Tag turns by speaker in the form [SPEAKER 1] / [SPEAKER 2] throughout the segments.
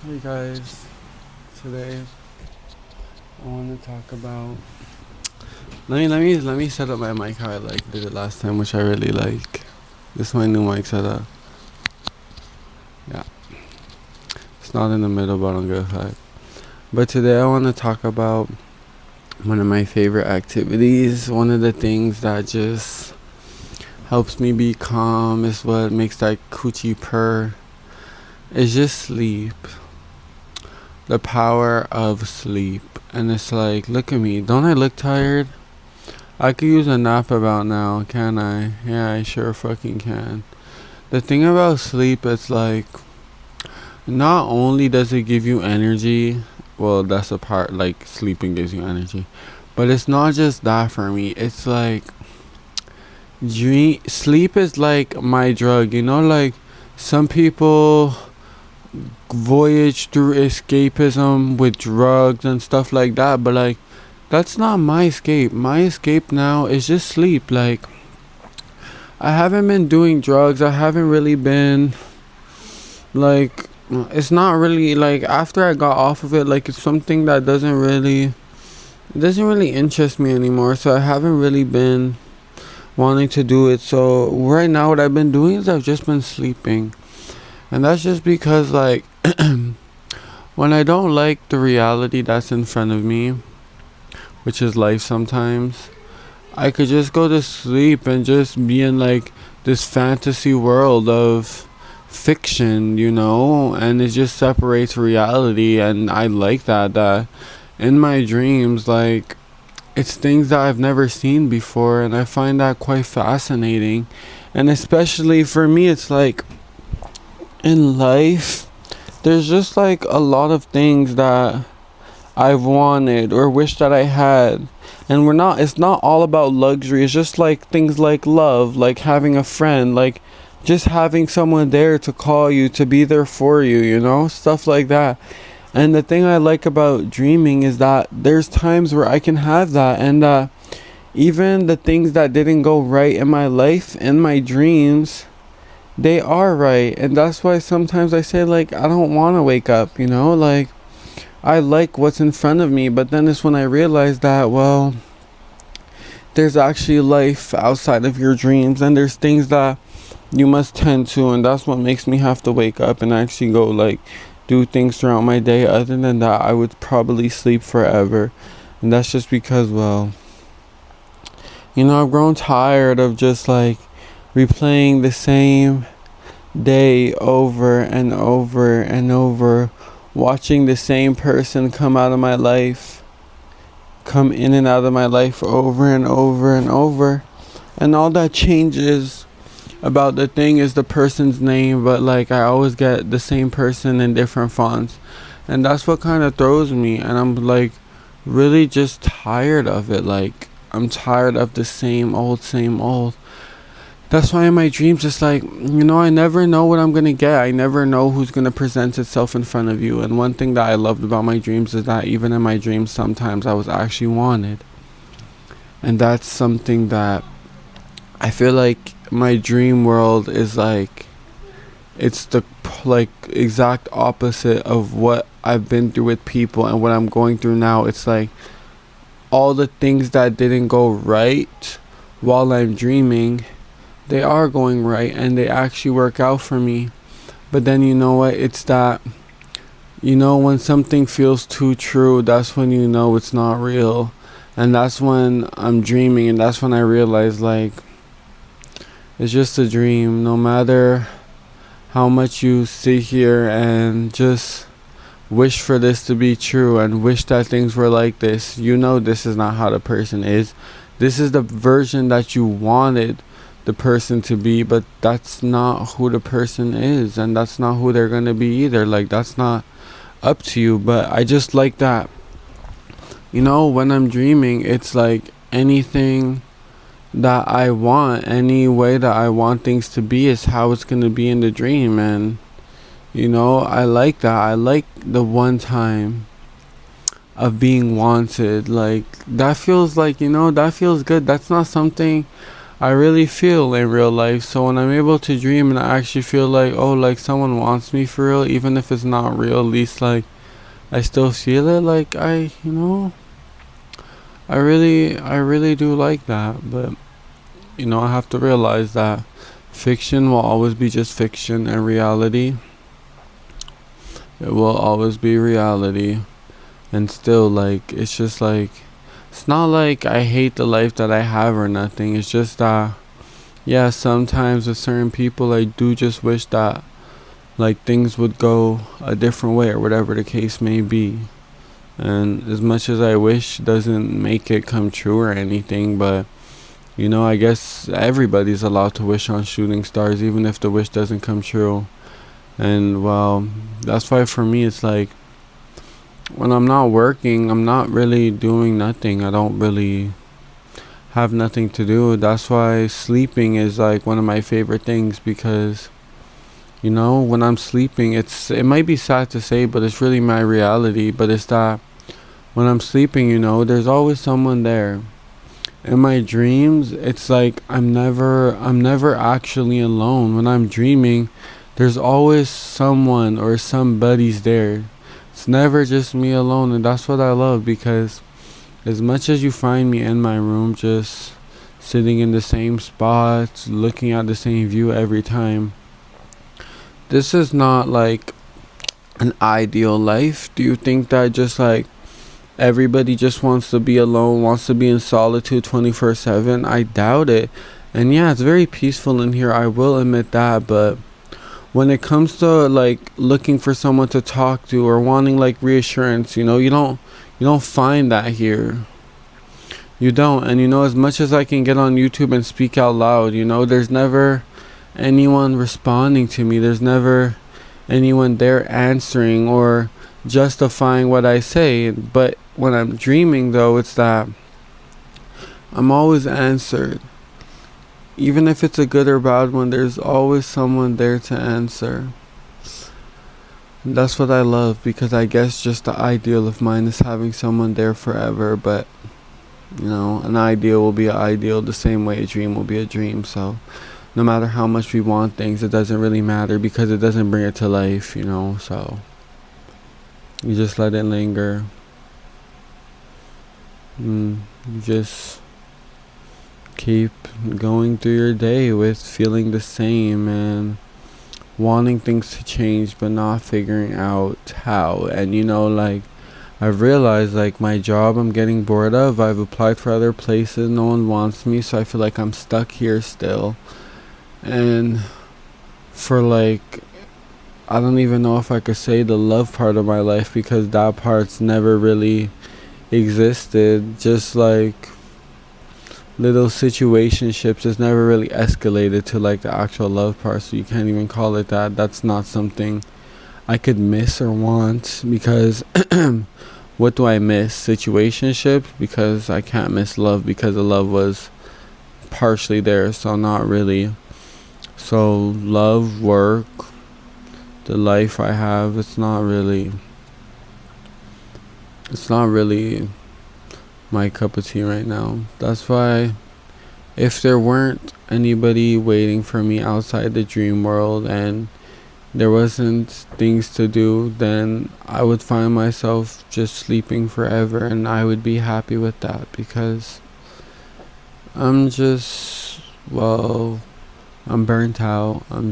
[SPEAKER 1] Hey guys, today I want to talk about. Let me set up my mic how I did it last time, which I really like. This is my new mic setup. Yeah, it's not in the middle, but on good side. But today I want to talk about one of my favorite activities. One of the things that just helps me be calm is what makes that coochie purr. Is just sleep. The power of sleep. And it's like, look at me. Don't I look tired? I could use a nap about now, can I? Yeah, I sure fucking can. The thing about sleep, it's like, not only does it give you energy, well, that's a part, like, sleeping gives you energy. But it's not just that for me. It's like, sleep is like my drug, like, some people voyage through escapism with drugs and stuff like that, but like, that's not my escape. My escape now is just sleep. Like, I haven't been doing drugs. I haven't really been like, it's not really like, after I got off of it, like, it's something that doesn't really interest me anymore. So I haven't really been wanting to do it. So right now what I've been doing is I've just been sleeping. And that's just because, like, when I don't like the reality that's in front of me, which is life sometimes, I could just go to sleep and just be in like this fantasy world of fiction, and it just separates reality. And I like that in my dreams, like, it's things that I've never seen before, and I find that quite fascinating. And especially for me, it's like, in life there's just like a lot of things that I've wanted or wish that I had. And it's not all about luxury. It's just like things like love, like having a friend, like just having someone there to call you, to be there for you, stuff like that. And the thing I like about dreaming is that there's times where I can have that, and even the things that didn't go right in my life, in my dreams, they are right. And that's why sometimes I say, like, I don't want to wake up, like, I like what's in front of me. But then it's when I realize that, well, there's actually life outside of your dreams, and there's things that you must tend to, and that's what makes me have to wake up and actually go, like, do things throughout my day. Other than that, I would probably sleep forever. And that's just because, well, I've grown tired of just like replaying the same day over and over and over, watching the same person come in and out of my life over and over and over. And all that changes about the thing is the person's name, but like, I always get the same person in different fonts. And that's what kind of throws me. And I'm like, really just tired of it. Like, I'm tired of the same old, same old. That's why in my dreams, it's like, I never know what I'm going to get. I never know who's going to present itself in front of you. And one thing that I loved about my dreams is that even in my dreams, sometimes I was actually wanted. And that's something that I feel like my dream world is like, it's the like exact opposite of what I've been through with people and what I'm going through now. It's like all the things that didn't go right while I'm dreaming, they are going right, and they actually work out for me. But then, you know what? It's that, when something feels too true, that's when you know it's not real. And that's when I'm dreaming, and that's when I realize, like, it's just a dream. No matter how much you sit here and just wish for this to be true and wish that things were like this, this is not how the person is. This is the version that you wanted the person to be, but that's not who the person is, and that's not who they're gonna be either. Like, that's not up to you. But I just like that, when I'm dreaming, it's like anything that I want, any way that I want things to be is how it's gonna be in the dream. And I like that. I like the one time of being wanted. Like, that feels like, that feels good. That's not something I really feel in real life. So when I'm able to dream and I actually feel like, oh, like someone wants me for real, even if it's not real, at least like I still feel it. Like I really do like that. But I have to realize that fiction will always be just fiction, and reality, it will always be reality. And still, like, it's just like, it's not like I hate the life that I have or nothing. It's just that, yeah, sometimes with certain people, I do just wish that, like, things would go a different way or whatever the case may be. And as much as I wish doesn't make it come true or anything, but I guess everybody's allowed to wish on shooting stars, even if the wish doesn't come true. And well, that's why for me it's like, when I'm not working, I'm not really doing nothing. I don't really have nothing to do. That's why sleeping is like one of my favorite things, because when I'm sleeping, it might be sad to say, but it's really my reality. But it's that when I'm sleeping, there's always someone there. In my dreams, it's like I'm never actually alone. When I'm dreaming, there's always someone or somebody's there. It's never just me alone, and that's what I love, because as much as you find me in my room just sitting in the same spot, looking at the same view every time, this is not like an ideal life. Do you think that just like everybody just wants to be alone, wants to be in solitude 24/7? I doubt it. And yeah, it's very peaceful in here, I will admit that, but when it comes to like looking for someone to talk to or wanting like reassurance, you don't find that here. You don't. And as much as I can get on YouTube and speak out loud, there's never anyone responding to me. There's never anyone there answering or justifying what I say. But when I'm dreaming, though, it's that I'm always answered. Even if it's a good or bad one, there's always someone there to answer. And that's what I love, because I guess just the ideal of mine is having someone there forever. But an ideal will be an ideal the same way a dream will be a dream. So no matter how much we want things, it doesn't really matter, because it doesn't bring it to life. So you just let it linger. You just keep going through your day with feeling the same and wanting things to change, but not figuring out how. And like, I've realized, like, my job I'm getting bored of. I've applied for other places, no one wants me, so I feel like I'm stuck here still. And for like, I don't even know if I could say the love part of my life, because that part's never really existed. Just like little situationships, it's never really escalated to like the actual love part, so you can't even call it that. That's not something I could miss or want, because what do I miss? Situationships, because I can't miss love, because the love was partially there, so not really. So love, work, the life I have, it's not really my cup of tea right now. That's why, if there weren't anybody waiting for me outside the dream world and there wasn't things to do, then I would find myself just sleeping forever, and I would be happy with that, because I'm just, well, I'm burnt out. I'm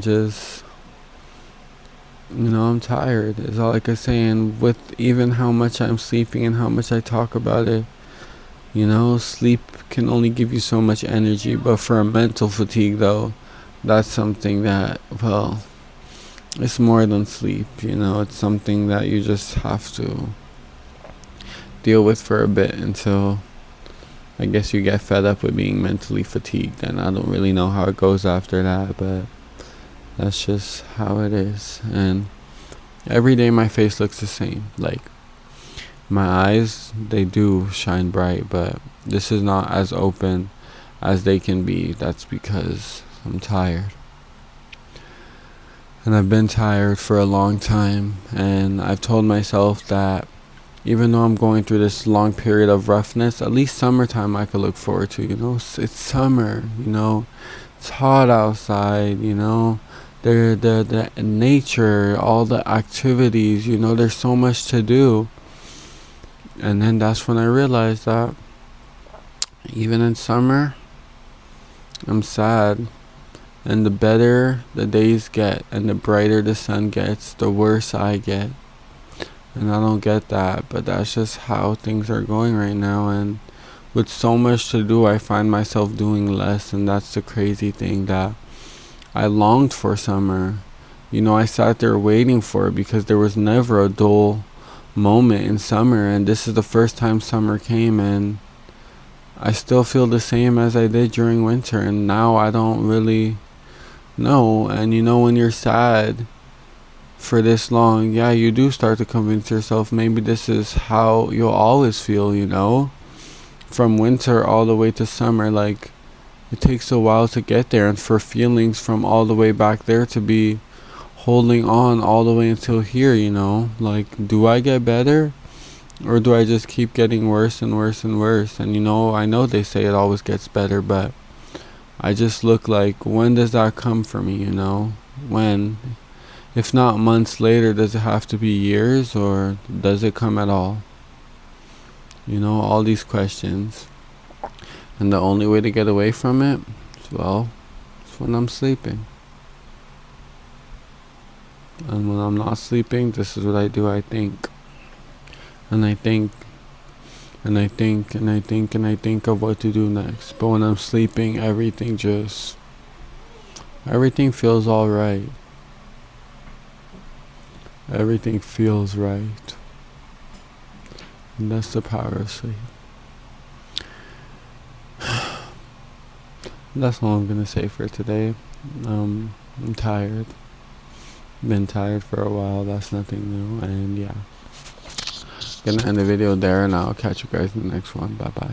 [SPEAKER 1] tired, is all I can say. And with even how much I'm sleeping and how much I talk about it, sleep can only give you so much energy. But for a mental fatigue, though, that's something that, well, it's more than sleep. It's something that you just have to deal with for a bit until, I guess, you get fed up with being mentally fatigued. And I don't really know how it goes after that, but that's just how it is. And every day my face looks the same. Like, my eyes, they do shine bright, but this is not as open as they can be. That's because I'm tired. And I've been tired for a long time. And I've told myself that even though I'm going through this long period of roughness, at least summertime I could look forward to, you know. It's summer, you know. It's hot outside, you know. The nature, all the activities, you know, there's so much to do. And then that's when I realized that even in summer, I'm sad. And the better the days get and the brighter the sun gets, the worse I get. And I don't get that, but that's just how things are going right now. And with so much to do, I find myself doing less. And that's the crazy thing, that I longed for summer. You know, I sat there waiting for it because there was never a dull moment in summer. And this is the first time summer came, and I still feel the same as I did during winter. And now I don't really know. And you know, when you're sad for this long, yeah, you do start to convince yourself maybe this is how you'll always feel, you know? From winter all the way to summer, like, it takes a while to get there, and for feelings from all the way back there to be holding on all the way until here, you know? Like, do I get better? Or do I just keep getting worse and worse and worse? And you know, I know they say it always gets better, but I just look like, when does that come for me, you know? When? If not months later, does it have to be years, or does it come at all? You know, all these questions. And the only way to get away from it, well, it's when I'm sleeping. And when I'm not sleeping, this is what I do. I think. And I think. And I think. And I think. And I think of what to do next. But when I'm sleeping, everything feels alright. Everything feels right. And that's the power of sleep. That's all I'm gonna say for today. I'm tired. Been tired for a while. That's nothing new. And yeah, gonna end the video there, and I'll catch you guys in the next one. Bye bye.